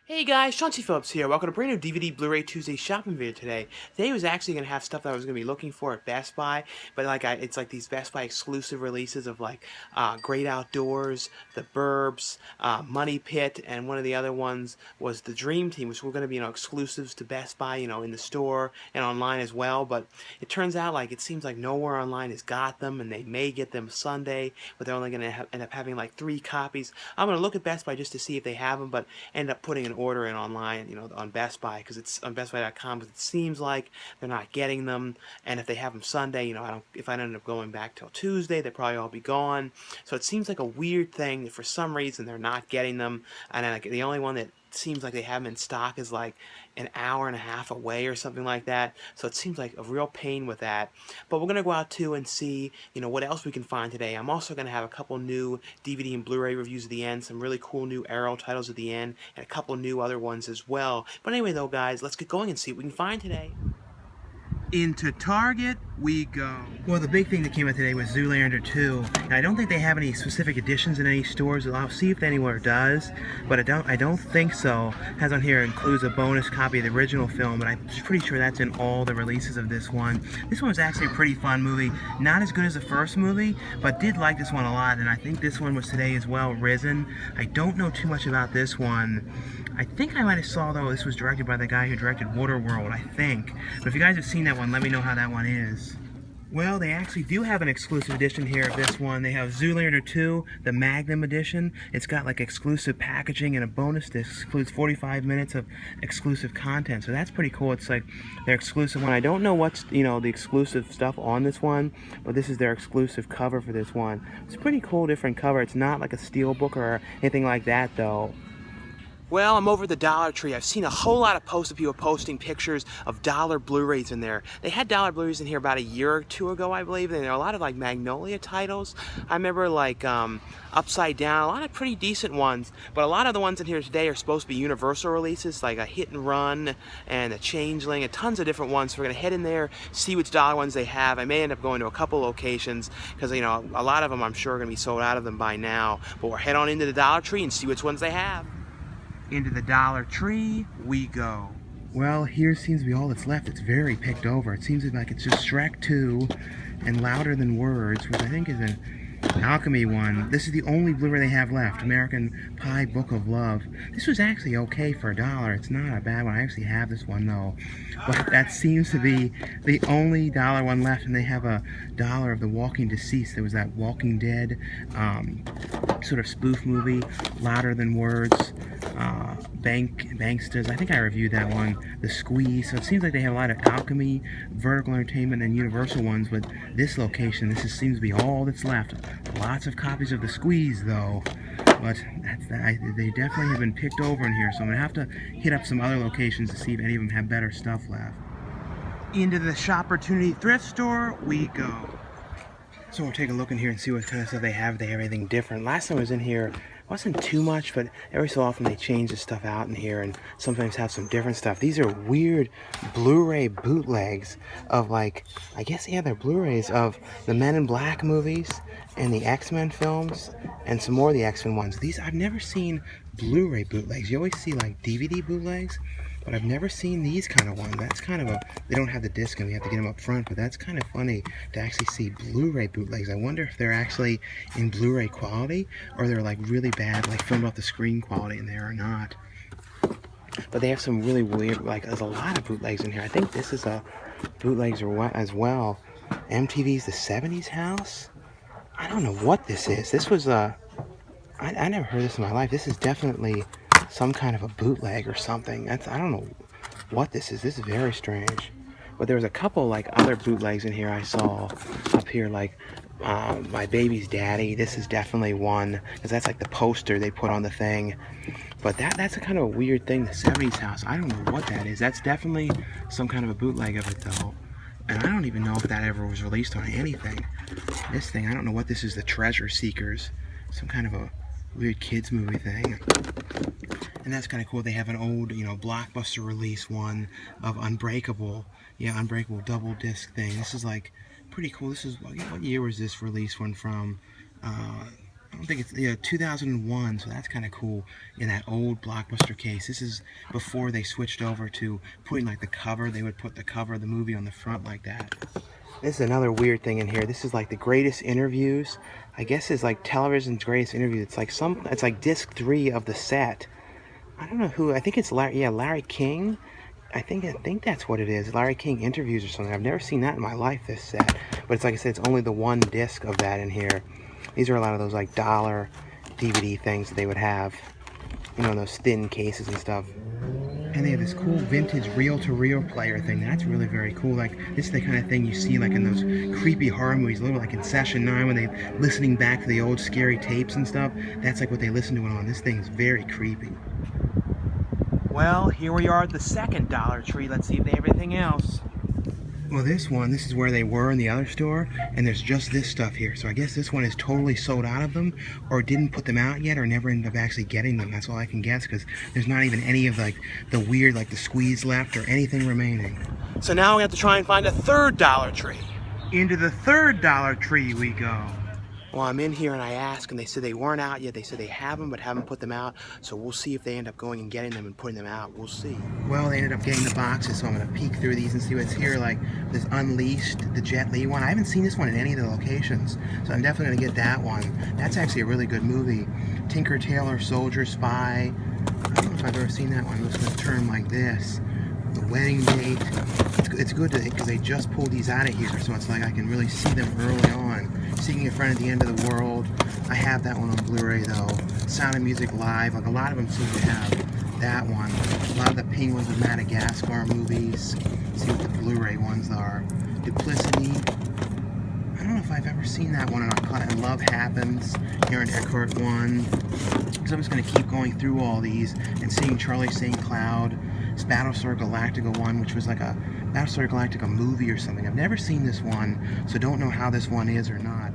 Hey guys, Chauncey Phillips here. Welcome to a brand new DVD Blu-ray Tuesday shopping video today. Today was actually going to have stuff that I was going to be looking for at Best Buy, but it's like these Best Buy exclusive releases of like Great Outdoors, The Burbs, Money Pit, and one of the other ones was The Dream Team, which were going to be exclusives to Best Buy, in the store and online as well. But it turns out it seems like nowhere online has got them, and they may get them Sunday, but they're only going to end up having like 3 copies. I'm going to look at Best Buy just to see if they have them, but end up putting an order in online, on Best Buy, because it's on BestBuy.com, because it seems like they're not getting them, and if they have them Sunday, if I end up going back till Tuesday, they probably all be gone. So it seems like a weird thing that for some reason they're not getting them, and then the only one that seems like they have them in stock is like an hour and a half away or something like that. So it seems like a real pain with that. But we're gonna go out too and see, what else we can find today. I'm also gonna have a couple new DVD and Blu-ray reviews at the end, some really cool new Arrow titles at the end, and a couple new other ones as well. But anyway though, guys, let's get going and see what we can find today. Into Target we go. Well, the big thing that came out today was Zoolander 2. And I don't think they have any specific editions in any stores. I'll see if anywhere does, but I don't think so. Has on here includes a bonus copy of the original film, but I'm pretty sure that's in all the releases of this one. This one was actually a pretty fun movie. Not as good as the first movie, but did like this one a lot, and I think this one was today as well, Risen. I don't know too much about this one. I think I might have saw, though, this was directed by the guy who directed Waterworld, I think. But if you guys have seen that one, let me know how that one is. Well, they actually do have an exclusive edition here of this one. They have Zoolander 2, the Magnum edition. It's got like exclusive packaging and a bonus disc. Includes 45 minutes of exclusive content. So that's pretty cool. It's like their exclusive one. I don't know what's, the exclusive stuff on this one, but this is their exclusive cover for this one. It's a pretty cool, different cover. It's not like a steelbook or anything like that, though. Well, I'm over at the Dollar Tree. I've seen a whole lot of posts of people posting pictures of Dollar Blu-rays in there. They had Dollar Blu-rays in here about a year or two ago, I believe, and there are a lot of like Magnolia titles. I remember like Upside Down, a lot of pretty decent ones, but a lot of the ones in here today are supposed to be Universal releases, like a Hit and Run and a Changeling, and tons of different ones. So we're gonna head in there, see which Dollar ones they have. I may end up going to a couple locations because a lot of them I'm sure are gonna be sold out of them by now. But we'll head on into the Dollar Tree and see which ones they have. Into the Dollar Tree we go. Well, here seems to be all that's left. It's very picked over. It seems like it's just Shrek 2 and Louder Than Words, which I think is an Alchemy one. This is the only Blu-ray they have left. American Pie Book of Love. This was actually okay for $1. It's not a bad one. I actually have this one though. But that seems to be the only dollar one left, and they have a dollar of The Walking Deceased. There was that Walking Dead sort of spoof movie, Louder Than Words. Banksters, I think I reviewed that one, The Squeeze. So it seems like they have a lot of Alchemy, Vertical Entertainment, and Universal ones, but this location, seems to be all that's left. Lots of copies of The Squeeze, though, but they definitely have been picked over in here, so I'm going to have to hit up some other locations to see if any of them have better stuff left. Into the Shopportunity Thrift Store we go. So we'll take a look in here and see what kind of stuff they have. They have anything different. Last time I was in here, wasn't too much, but every so often they change the stuff out in here and sometimes have some different stuff. These are weird Blu-ray bootlegs of I guess, yeah, they're Blu-rays of the Men in Black movies and the X-Men films and some more of the X-Men ones. These, I've never seen Blu-ray bootlegs. You always see like DVD bootlegs, but I've never seen these kind of ones. That's kind of they don't have the disc and we have to get them up front, but that's kind of funny to actually see Blu-ray bootlegs. I wonder if they're actually in Blu-ray quality or they're like really bad, like filmed off the screen quality, and they are not. But they have some really weird, there's a lot of bootlegs in here. I think this is a bootlegs as well. MTV's The 70s House? I don't know what this is. This was I never heard this in my life. This is definitely some kind of a bootleg or something. I don't know what this is. This is very strange. But there was a couple other bootlegs in here I saw up here, My Baby's Daddy. This is definitely one, because that's like the poster they put on the thing. But that's a kind of a weird thing, the 70s House. I don't know what that is. That's definitely some kind of a bootleg of it though. And I don't even know if that ever was released on anything. This thing, I don't know what this is, the Treasure Seekers. Some kind of a weird kids movie thing. And that's kind of cool. They have an old, Blockbuster release one of Unbreakable. Yeah, Unbreakable double disc thing. This is pretty cool. This is, what year was this release one from? I don't think it's, yeah, 2001, so that's kind of cool in that old Blockbuster case. This is before they switched over to putting like the cover. They would put the cover of the movie on the front like that. This is another weird thing in here. This is like the greatest interviews. I guess it's like television's greatest interviews. It's like it's like disc 3 of the set. I don't know who. I think it's Larry King. I think that's what it is. Larry King interviews or something. I've never seen that in my life, this set. But it's like I said, it's only the one disc of that in here. These are a lot of those like Dollar DVD things that they would have, you know, in those thin cases and stuff. And they have this cool vintage reel-to-reel player thing. That's really very cool. Like, this is the kind of thing you see like in those creepy horror movies, a little like in Session 9 when they're listening back to the old scary tapes and stuff. That's like what they listen to it on. This thing's very creepy. Well, here we are at the second Dollar Tree. Let's see if they have anything else. Well, this is where they were in the other store, and there's just this stuff here. So I guess this one is totally sold out of them, or didn't put them out yet, or never ended up actually getting them. That's all I can guess, because there's not even any of like the weird, like the squeeze left, or anything remaining. So now we have to try and find a third Dollar Tree. Into the third Dollar Tree we go. Well, I'm in here and I asked, and they said they weren't out yet. They said they have them, but haven't put them out. So we'll see if they end up going and getting them and putting them out. We'll see. Well, they ended up getting the boxes, so I'm going to peek through these and see what's here. Like this Unleashed, the Jet Li one. I haven't seen this one in any of the locations, so I'm definitely going to get that one. That's actually a really good movie. Tinker Tailor Soldier Spy. I don't know if I've ever seen that one. Let's just turn like this. The Wedding Date. It's good because they just pulled these out of here, so it's like I can really see them early on. Seeking a Friend at the End of the World. I have that one on Blu-ray though. Sound of Music Live. Like a lot of them seem to have that one. A lot of the Penguins of Madagascar movies. Let's see what the Blu-ray ones are. Duplicity. I don't know if I've ever seen that one. And Love Happens. Aaron Eckhart one. So I'm just going to keep going through all these and seeing Charlie St. Cloud. It's Battlestar Galactica one, which was like a Battlestar Galactica movie or something. I've never seen this one, so don't know how this one is or not.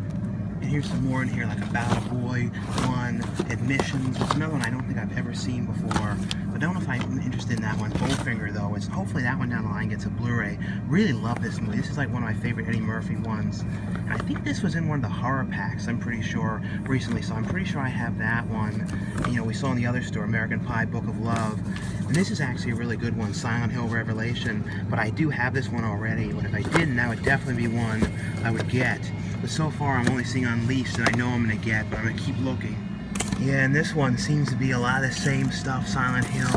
And here's some more in here, like About a Boy one, Admissions, which is another one I don't think I've ever seen before. But I don't know if I'm interested in that one. Goldfinger, though, it's hopefully that one down the line gets a Blu-ray. Really love this movie. This is like one of my favorite Eddie Murphy ones. And I think this was in one of the horror packs, I'm pretty sure, recently. So I'm pretty sure I have that one. And, you know, we saw in the other store, American Pie, Book of Love. And this is actually a really good one, Silent Hill Revelation. But I do have this one already. But if I didn't, that would definitely be one I would get. But so far, I'm only seeing Unleashed, and I know I'm going to get, but I'm going to keep looking. Yeah, and this one seems to be a lot of the same stuff. Silent Hill,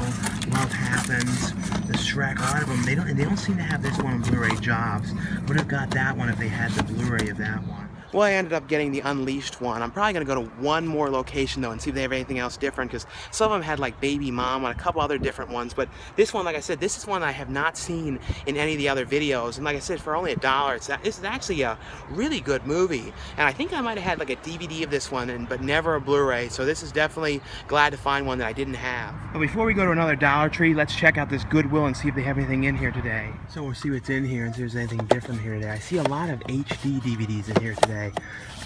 Love Happens, the Shrek, a lot of them. They don't seem to have this one on Blu-ray Jobs. Would have got that one if they had the Blu-ray of that one. Well, I ended up getting the Unleashed one. I'm probably going to go to one more location, though, and see if they have anything else different, because some of them had, like, Baby Mom and a couple other different ones. But this one, like I said, this is one I have not seen in any of the other videos. And like I said, for only $1, this is actually a really good movie. And I think I might have had, like, a DVD of this one, but never a Blu-ray. So this is definitely glad to find one that I didn't have. But before we go to another Dollar Tree, let's check out this Goodwill and see if they have anything in here today. So we'll see what's in here and see if there's anything different here today. I see a lot of HD DVDs in here today.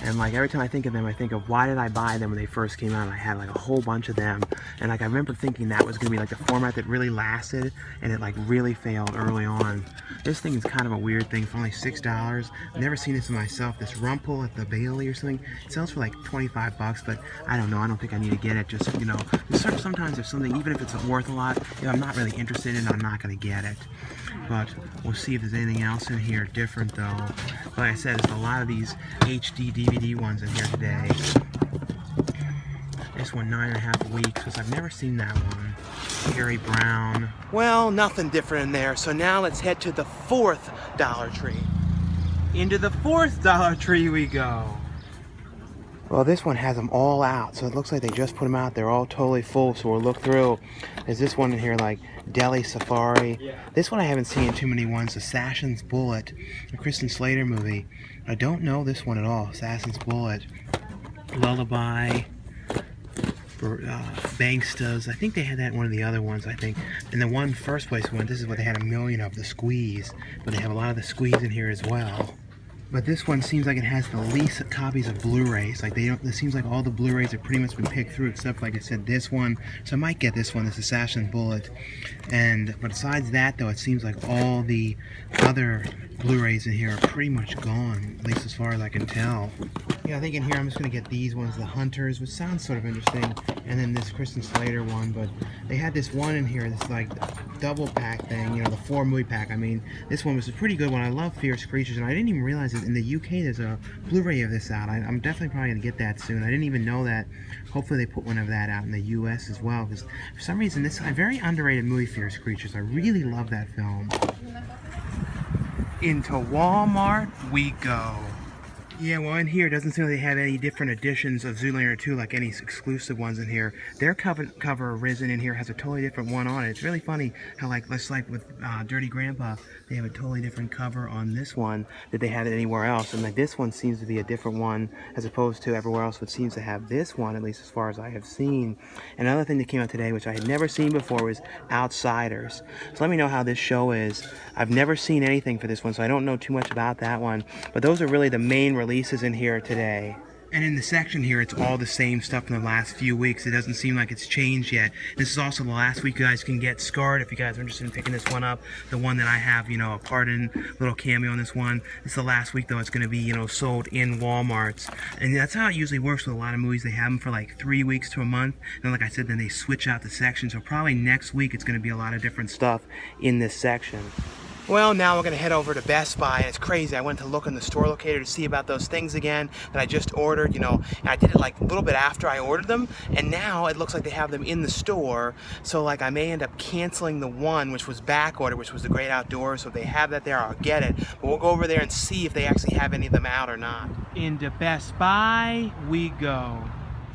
And like every time I think of them, I think of why did I buy them when they first came out? And I had like a whole bunch of them. And like I remember thinking that was going to be like the format that really lasted, and it like really failed early on. This thing is kind of a weird thing for only $6. I've never seen this myself. This Rumple at the Bailey or something. It sells for like 25 bucks, but I don't know. I don't think I need to get it. Just, you know, sometimes there's something, even if it's worth a lot, if I'm not really interested in it, I'm not going to get it. But we'll see if there's anything else in here different though. Like I said, there's a lot of these HD DVD ones in here today. This one, 9.5 weeks, because I've never seen that one. Harry Brown. Well, nothing different in there. So now let's head to the fourth Dollar Tree. Into the fourth Dollar Tree we go. Well, this one has them all out, so it looks like they just put them out. They're all totally full, so we'll look through. There's this one in here, like Delhi Safari. Yeah. This one I haven't seen too many ones. Assassin's Bullet, a Kristen Slater movie. I don't know this one at all. Assassin's Bullet, Lullaby, Bangstas. I think they had that in one of the other ones, I think. And the one first place we went, this is what they had a million of, the Squeeze. But they have a lot of the Squeeze in here as well. But this one seems like it has the least copies of Blu-rays. Like it seems like all the Blu-rays have pretty much been picked through, except like I said, this one. So I might get this one, this Assassin Bullet. But besides that, though, it seems like all the other Blu-rays in here are pretty much gone, at least as far as I can tell. Yeah, I think in here I'm just gonna get these ones, the Hunters, which sounds sort of interesting, and then this Kristen Slater one. But they had this one in here, this like double pack thing, you know, the 4-movie pack. I mean, this one was a pretty good one. I love Fierce Creatures, and I didn't even realize that in the UK there's a Blu-ray of this out. I'm definitely probably gonna get that soon. I didn't even know that. Hopefully they put one of that out in the US as well, because for some reason this is a very underrated movie, Fierce Creatures. I really love that film. Into Walmart we go. Yeah, well, in here, it doesn't seem like they have any different editions of Zoolander 2, like any exclusive ones in here. Their cover Risen in here has a totally different one on it. It's really funny how, like, just like with Dirty Grandpa, they have a totally different cover on this one that they had anywhere else. And like this one seems to be a different one as opposed to everywhere else, which seems to have this one, at least as far as I have seen. Another thing that came out today, which I had never seen before, was Outsiders. So let me know how this show is. I've never seen anything for this one, so I don't know too much about that one. But those are really the main releases in here today. And in the section here, it's all the same stuff from the last few weeks. It doesn't seem like it's changed yet. This is also the last week you guys can get Scarred if you guys are interested in picking this one up. The one that I have, you know, a pardon, little cameo on this one. It's the last week, though. It's going to be, you know, sold in Walmarts. And that's how it usually works with a lot of movies. They have them for like 3 weeks to a month. And like I said, then they switch out the section. So probably next week, it's going to be a lot of different stuff in this section. Well, now we're going to head over to Best Buy, and it's crazy. I went to look in the store locator to see about those things again that I just ordered, you know, and I did it like a little bit after I ordered them, and now it looks like they have them in the store, so like I may end up canceling the one which was back ordered, which was the Great Outdoors. So if they have that there, I'll get it, but we'll go over there and see if they actually have any of them out or not. Into Best Buy we go.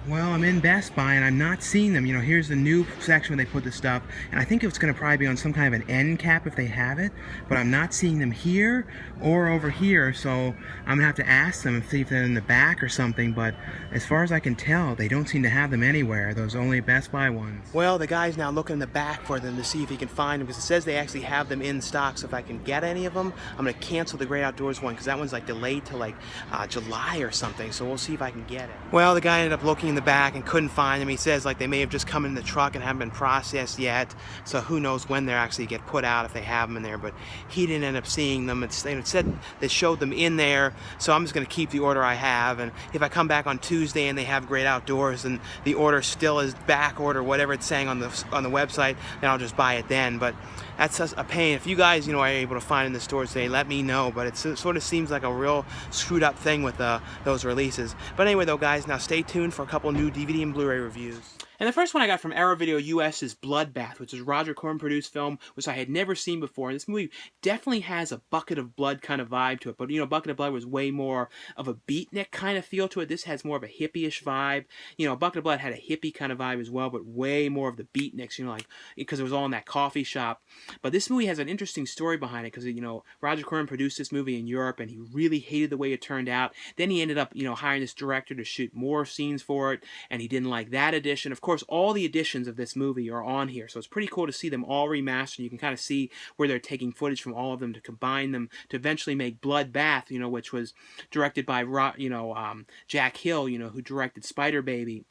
Well, I'm in Best Buy and I'm not seeing them. You know, here's the new section where they put the stuff, and I think it's going to probably be on some kind of an end cap if they have it, but I'm not seeing them here or over here, so I'm going to have to ask them and see if they're in the back or something, but as far as I can tell, they don't seem to have them anywhere, those only Best Buy ones. Well, the guy's now looking in the back for them to see if he can find them, because it says they actually have them in stock, so if I can get any of them, I'm going to cancel the Great Outdoors one, because that one's like delayed to like July or something, so we'll see if I can get it. Well, the guy ended up looking in the back and couldn't find them. He says like they may have just come in the truck and haven't been processed yet, so who knows when they actually get put out if they have them in there, but he didn't end up seeing them. It said they showed them in there, so I'm just going to keep the order I have, and if I come back on Tuesday and they have Great Outdoors and the order still is back order, whatever it's saying on the website, then I'll just buy it then. But that's a pain. If you guys, you know, are able to find in the stores today, let me know. But it sort of seems like a real screwed up thing with those releases. But anyway, though, guys, now stay tuned for a couple new DVD and Blu-ray reviews. And the first one I got from Arrow Video US is Bloodbath, which is a Roger Corman produced film, which I had never seen before. And this movie definitely has a Bucket of Blood kind of vibe to it. But, you know, Bucket of Blood was way more of a beatnik kind of feel to it. This has more of a hippie-ish vibe. You know, Bucket of Blood had a hippie kind of vibe as well, but way more of the beatniks, you know, like, because it was all in that coffee shop. But this movie has an interesting story behind it, because, you know, Roger Corman produced this movie in Europe, and he really hated the way it turned out. Then he ended up, you know, hiring this director to shoot more scenes for it, and he didn't like that edition. Of course, all the editions of this movie are on here, so it's pretty cool to see them all remastered. You can kind of see where they're taking footage from all of them to combine them to eventually make Bloodbath, you know, which was directed by, you know, Jack Hill, you know, who directed Spider Baby.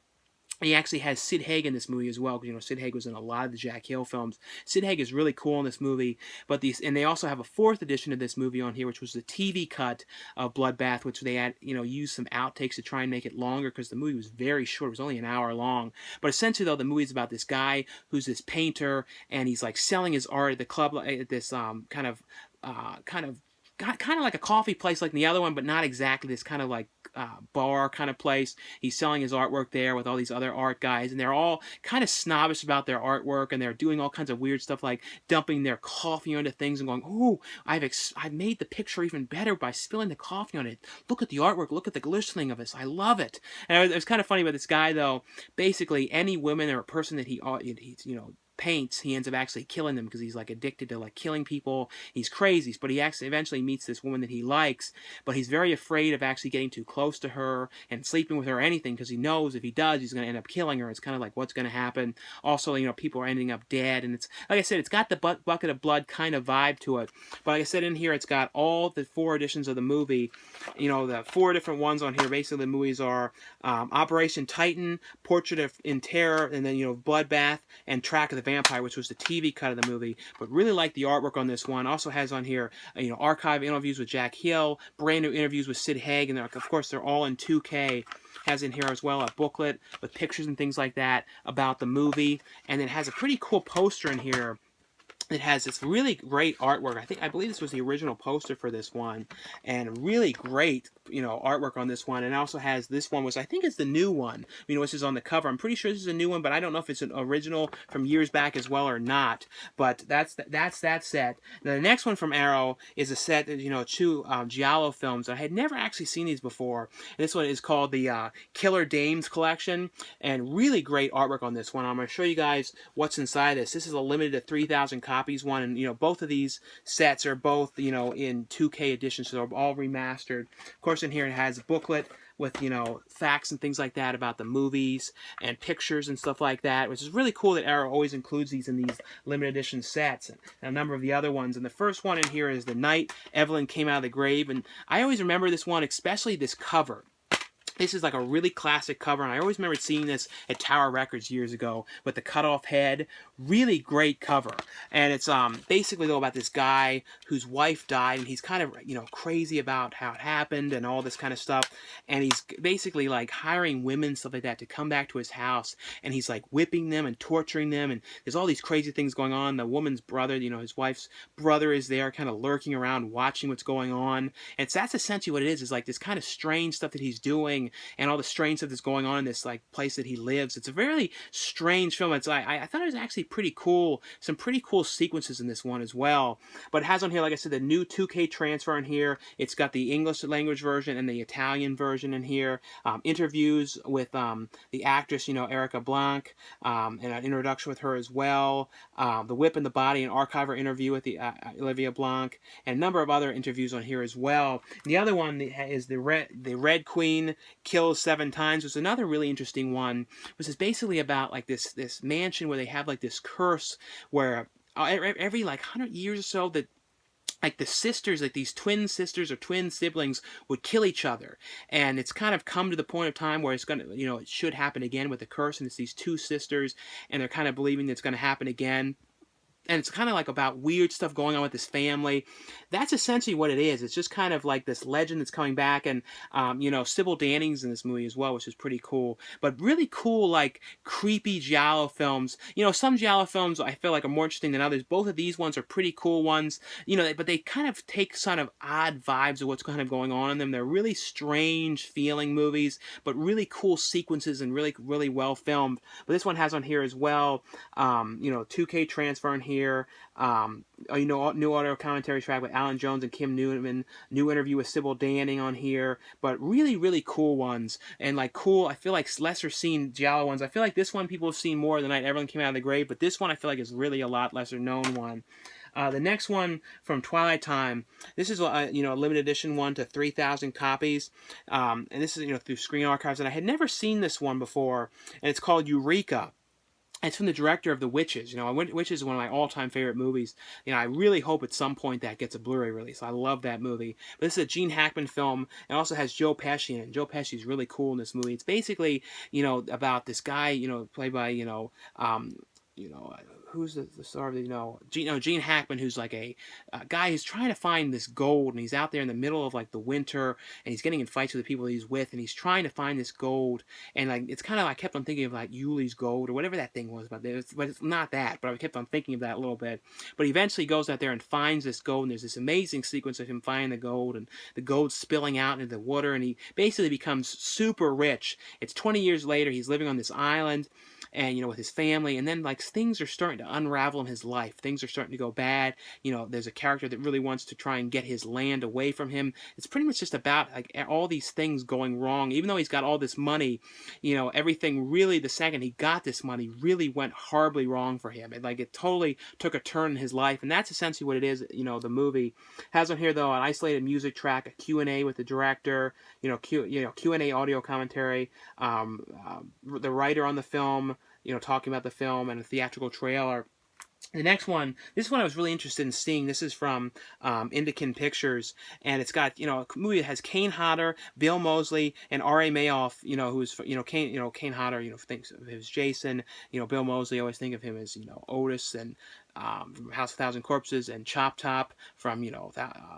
He actually has Sid Haig in this movie as well, because, you know, Sid Haig was in a lot of the Jack Hill films. Sid Haig is really cool in this movie, and they also have a 4th edition of this movie on here, which was the TV cut of Bloodbath, which they had, you know, used some outtakes to try and make it longer, because the movie was very short. It was only an hour long. But essentially, though, the movie is about this guy who's this painter, and he's like selling his art at the club, at this kind of like a coffee place like the other one, but not exactly. This kind of like bar kind of place. He's selling his artwork there with all these other art guys, and they're all kind of snobbish about their artwork, and they're doing all kinds of weird stuff like dumping their coffee onto things and going, "Ooh, I've made the picture even better by spilling the coffee on it. Look at the artwork. Look at the glistening of this. I love it." And it was kind of funny about this guy, though. Basically, any woman or a person that he's, you know, paints, he ends up actually killing them because he's like addicted to like killing people. He's crazy, but he actually eventually meets this woman that he likes, but he's very afraid of actually getting too close to her and sleeping with her or anything because he knows if he does, he's going to end up killing her. It's kind of like what's going to happen. Also, people are ending up dead, and it's like I said, it's got the bucket of blood kind of vibe to it. But like I said, in here, it's got all the 4 editions of the movie. The 4 different ones on here. Basically, the movies are Operation Titan, Portrait in Terror, and then Bloodbath and Track of the Vampire, which was the TV cut of the movie. But really like the artwork on this one. Also has on here archive interviews with Jack Hill, brand new interviews with Sid Haig, and of course they're all in 2K. Has in here as well a booklet with pictures and things like that about the movie, and it has a pretty cool poster in here. It has this really great artwork. I believe this was the original poster for this one, and really great, artwork on this one. And it also has this one, which I think is the new one, which is on the cover. I'm pretty sure this is a new one, but I don't know if it's an original from years back as well or not. But that's that set. Now, the next one from Arrow is a set that 2 giallo films. I had never actually seen these before. And this one is called the Killer Dames Collection, and really great artwork on this one. I'm going to show you guys what's inside this. This is a limited to 3,000 copies one, and both of these sets are both in 2K editions, so they're all remastered. Of course, in here it has a booklet with facts and things like that about the movies and pictures and stuff like that, which is really cool that Arrow always includes these in these limited edition sets, and a number of the other ones. And the first one in here is The Night Evelyn Came Out of the Grave, and I always remember this one, especially this cover. This is like a really classic cover, and I always remember seeing this at Tower Records years ago with the cut-off head. Really great cover. And it's basically though about this guy whose wife died, and he's kind of crazy about how it happened and all this kind of stuff. And he's basically like hiring women, stuff like that, to come back to his house, and he's like whipping them and torturing them, and there's all these crazy things going on. The woman's brother, his wife's brother, is there kind of lurking around watching what's going on. And so that's essentially what it is like this kind of strange stuff that he's doing, and all the strange stuff that's going on in this like place that he lives. It's a very strange film. It's I thought it was actually pretty cool. Some pretty cool sequences in this one as well. But it has on here, like I said, the new 2K transfer in here. It's got the English language version and the Italian version in here. Interviews with the actress, Erica Blanc, and an introduction with her as well. The Whip and the Body, an archiver interview with the Olivia Blanc, and a number of other interviews on here as well. And the other one is the Red Queen Kills 7 Times, was another really interesting one, which is basically about like this mansion where they have like this curse where every like 100 years or so that like the sisters, like these twin sisters or twin siblings would kill each other. And it's kind of come to the point of time where it's going to, it should happen again with the curse, and it's these 2 sisters, and they're kind of believing that it's going to happen again. And it's kind of like about weird stuff going on with this family. That's essentially what it is. It's just kind of like this legend that's coming back. And, Sybil Danning's in this movie as well, which is pretty cool. But really cool, like, creepy giallo films. Some giallo films I feel like are more interesting than others. Both of these ones are pretty cool ones. But they kind of take sort of odd vibes of what's kind of going on in them. They're really strange feeling movies, but really cool sequences and really, really well filmed. But this one has on here as well, 2K transfer in here. New audio commentary track with Alan Jones and Kim Newman, new interview with Sybil Danning on here, but really, really cool ones, and like cool, I feel like lesser seen giallo ones. I feel like this one people have seen more The Night Evelyn Came Out of the Grave, but this one I feel like is really a lot lesser known one. The next one from Twilight Time, this is a limited edition one to 3,000 copies, and this is through Screen Archives, and I had never seen this one before, and it's called Eureka. It's from the director of The Witches. Witches is one of my all-time favorite movies. I really hope at some point that gets a Blu-ray release. I love that movie. But this is a Gene Hackman film, and also has Joe Pesci in it. And Joe Pesci is really cool in this movie. It's basically, about this guy, played by, who's the star of the, Gene Hackman, who's like a guy who's trying to find this gold, and he's out there in the middle of like the winter, and he's getting in fights with the people he's with, and he's trying to find this gold, and like it's kind of, I kept on thinking of like Yuli's gold or whatever that thing was, but it's not that, but I kept on thinking of that a little bit. But he eventually goes out there and finds this gold, and there's this amazing sequence of him finding the gold, and the gold spilling out into the water, and he basically becomes super rich. It's 20 years later, he's living on this island, and with his family, and then like things are starting to unravel in his life. Things are starting to go bad. There's a character that really wants to try and get his land away from him. It's pretty much just about like all these things going wrong. Even though he's got all this money, everything really, the second he got this money, really went horribly wrong for him. It totally took a turn in his life, and that's essentially what it is. The movie has on here though an isolated music track, a Q&A with the director, Q&A audio commentary, the writer on the film, talking about the film, and a theatrical trailer. The next one, this one I was really interested in seeing. This is from Indican Pictures, and it's got a movie that has Kane Hodder, Bill Moseley, and R.A. Mayoff. Who's Kane Hodder. Thinks of him as Jason. Bill Moseley, always think of him as Otis, and from House of a Thousand Corpses, and Chop Top from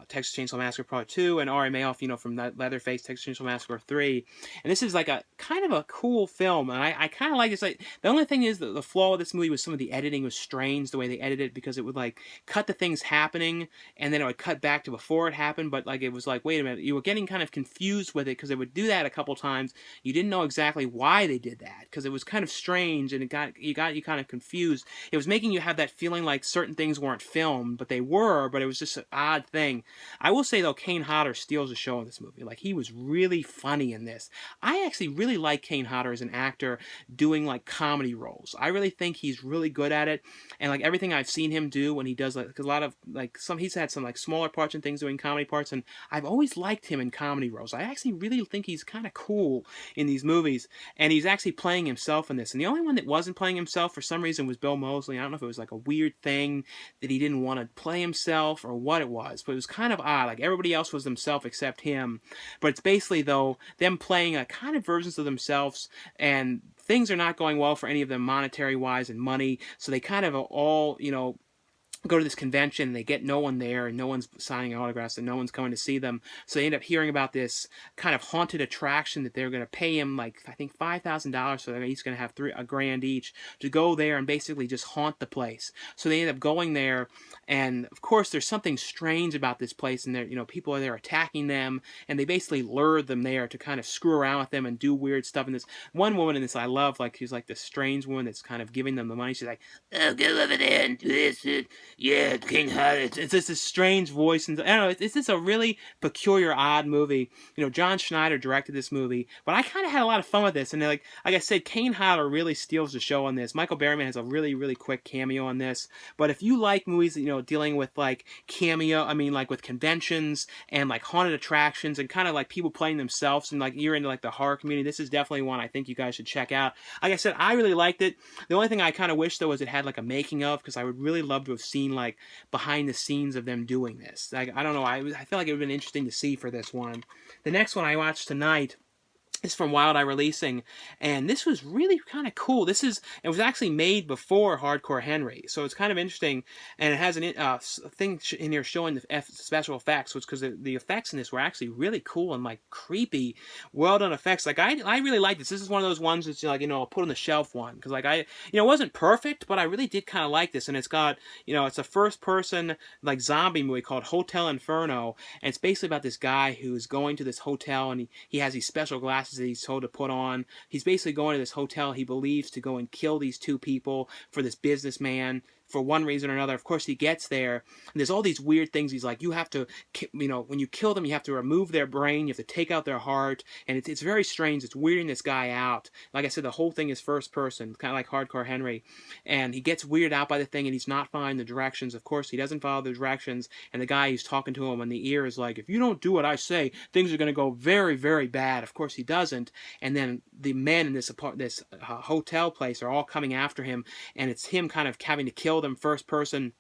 Texas Chainsaw Massacre Part 2, and R.A. Mayoff from Leatherface, Texas Chainsaw Massacre 3. And this is like a kind of a cool film, and I kind of like this. Like, the only thing is that the flaw with this movie was some of the editing was strange, the way they edited it, because it would like cut the things happening and then it would cut back to before it happened, but like it was like, wait a minute, you were getting kind of confused with it because they would do that a couple times. You didn't know exactly why they did that because it was kind of strange, and it got you kind of confused. It was making you have that feeling like certain things weren't filmed, but they were, but it was just an odd thing. I will say though, Kane Hodder steals the show in this movie. Like, he was really funny in this. I actually really like Kane Hodder as an actor doing like comedy roles. I really think he's really good at it, and like everything I've seen him do when he does like a lot of like he's had some like smaller parts and things doing comedy parts, and I've always liked him in comedy roles. I actually really think he's kind of cool in these movies, and he's actually playing himself in this. And the only one that wasn't playing himself for some reason was Bill Moseley. I don't know if it was like a weird thing that he didn't want to play himself or what it was, but it was kind of odd. Like, everybody else was themselves except him. But it's basically though them playing a kind of versions of themselves, and things are not going well for any of them monetary wise and money, so they kind of all go to this convention, and they get no one there, and no one's signing autographs, and no one's coming to see them. So they end up hearing about this kind of haunted attraction that they're going to pay him, like, I think $5,000, so they're each going to have $1,000 each to go there and basically just haunt the place. So they end up going there, and of course there's something strange about this place, and there, people are there attacking them, and they basically lure them there to kind of screw around with them and do weird stuff. And this one woman in this I love, like, she's like this strange woman that's kind of giving them the money. She's like, "Oh, go over there and do this. Yeah, King Hodder." It's just a strange voice, and I don't know. It's just a really peculiar, odd movie. John Schneider directed this movie, but I kind of had a lot of fun with this. And like I said, Kane Hodder really steals the show on this. Michael Berryman has a really, really quick cameo on this. But if you like movies, dealing with like like with conventions and like haunted attractions and kind of like people playing themselves, and like you're into like the horror community, this is definitely one I think you guys should check out. Like I said, I really liked it. The only thing I kind of wish though was it had like a making of, because I would really love to have seen like behind the scenes of them doing this. Like, I don't know, I feel like it would have been interesting to see for this one. The next one I watched tonight is from Wild Eye Releasing, and this was really kind of cool. It was actually made before Hardcore Henry, so it's kind of interesting, and it has a thing in here showing the special effects, which because the effects in this were actually really cool and like creepy, well done effects. Like, I really like this. This is one of those ones that's like, I'll put on the shelf one, because like it wasn't perfect, but I really did kind of like this. And it's got, it's a first person like zombie movie called Hotel Inferno, and it's basically about this guy who's going to this hotel, and he has these special glasses that he's told to put on. He's basically going to this hotel he believes to go and kill these two people for this businessman for one reason or another. Of course, he gets there, and there's all these weird things. He's like, you have to, when you kill them, you have to remove their brain, you have to take out their heart, and it's very strange. It's weirding this guy out. Like I said, the whole thing is first person, kind of like Hardcore Henry, and he gets weirded out by the thing, and he's not following the directions. Of course, he doesn't follow the directions, and the guy who's talking to him in the ear is like, if you don't do what I say, things are going to go very, very bad. Of course, he doesn't, and then the men in this hotel place are all coming after him, and it's him kind of having to kill them first person.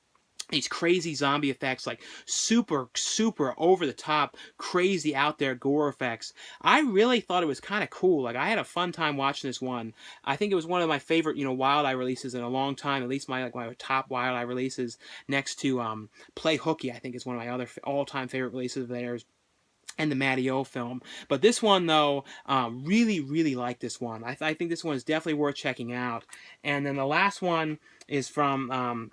These crazy zombie effects, like super, super over the top, crazy out there gore effects. I really thought it was kind of cool. Like, I had a fun time watching this one. I think it was one of my favorite, Wild Eye releases in a long time. At least my top Wild Eye releases, next to Play Hooky. I think is one of my other all-time favorite releases of theirs, and the Matty O film. But this one, though, really, really like this one. I think this one is definitely worth checking out. And then the last one is from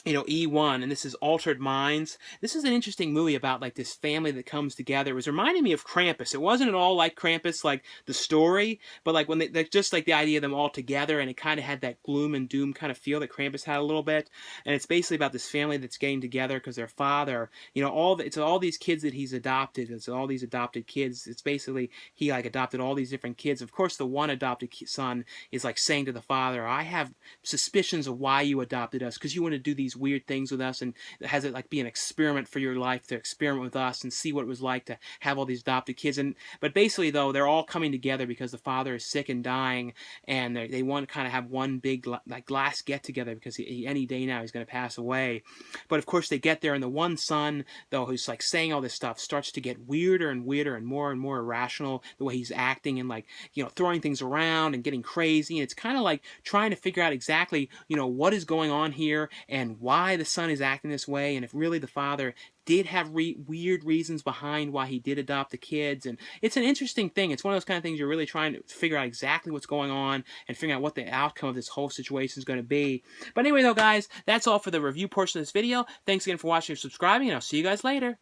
Eone, and this is Altered Minds. This is an interesting movie about like this family that comes together. It was reminding me of Krampus. It wasn't at all like Krampus, like the story, but like when they're just like the idea of them all together, and it kind of had that gloom and doom kind of feel that Krampus had a little bit. And it's basically about this family that's getting together because their father, it's all these kids that he's adopted. It's all these adopted kids. It's basically he like adopted all these different kids. Of course, the one adopted son is like saying to the father, "I have suspicions of why you adopted us because you want to do these weird things with us, and it has it like be an experiment for your life to experiment with us and see what it was like to have all these adopted kids." And but basically though, they're all coming together because the father is sick and dying, and they want to kind of have one big like last get together because any day now he's going to pass away. But of course they get there, and the one son though who's like saying all this stuff starts to get weirder and weirder and more irrational, the way he's acting and like throwing things around and getting crazy. And it's kind of like trying to figure out exactly what is going on here and why the son is acting this way, and if really the father did have weird reasons behind why he did adopt the kids. And it's an interesting thing. It's one of those kind of things you're really trying to figure out exactly what's going on and figure out what the outcome of this whole situation is going to be. But anyway though guys, that's all for the review portion of this video. Thanks again for watching and subscribing, and I'll see you guys later.